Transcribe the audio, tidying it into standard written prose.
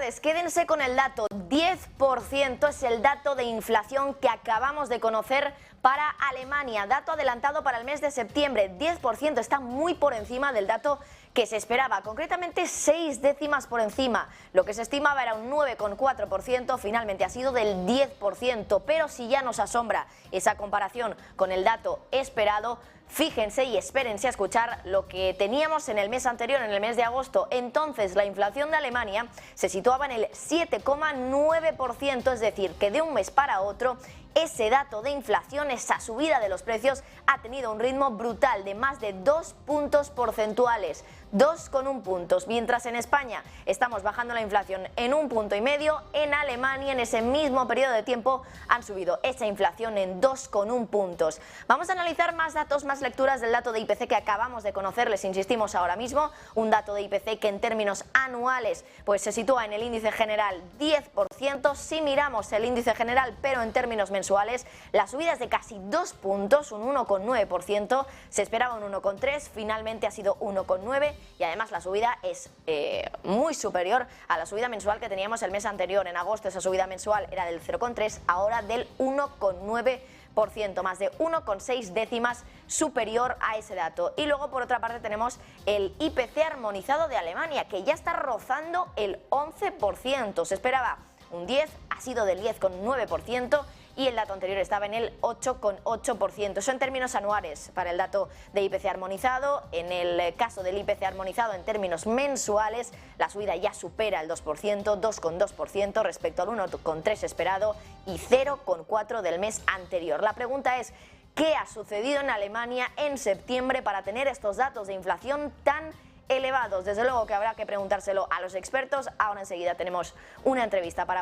inversores, quédense con el dato. 10% es el dato de inflación que acabamos de conocer para Alemania. Dato adelantado para el mes de septiembre. 10% está muy por encima del dato que se esperaba, concretamente 6 décimas por encima. Lo que se estimaba era un 9,4%, finalmente ha sido del 10%, pero si ya nos asombra esa comparación con el dato esperado, fíjense y espérense a escuchar lo que teníamos en el mes anterior, en el mes de agosto. Entonces la inflación de Alemania se situaba en el 7,9%, es decir, que de un mes para otro ese dato de inflación, esa subida de los precios, ha tenido un ritmo brutal de más de 2 puntos porcentuales, 2,1 puntos. Mientras en España estamos bajando la inflación en 1,5 puntos, en Alemania en ese mismo periodo de tiempo han subido esa inflación en 2,1 puntos. Vamos a analizar más datos, más lecturas del dato de IPC que acabamos de conocer, les insistimos ahora mismo, un dato de IPC que en términos anuales pues se sitúa en el índice general 10%. Si miramos el índice general pero en términos mensuales, la subida es de casi 2 puntos, un 1,9%, se esperaba un 1,3%, finalmente ha sido 1,9%, y además la subida es muy superior a la subida mensual que teníamos el mes anterior. En agosto esa subida mensual era del 0,3%, ahora del 1,9%, más de 1,6 décimas superior a ese dato. Y luego por otra parte tenemos el IPC armonizado de Alemania, que ya está rozando el 11%, se esperaba un 10%, ha sido del 10,9%, y el dato anterior estaba en el 8,8%. Eso en términos anuales para el dato de IPC armonizado. En el caso del IPC armonizado en términos mensuales, la subida ya supera el 2%, 2,2% respecto al 1,3% esperado y 0,4% del mes anterior. La pregunta es, ¿qué ha sucedido en Alemania en septiembre para tener estos datos de inflación tan elevados? Desde luego que habrá que preguntárselo a los expertos. Ahora enseguida tenemos una entrevista para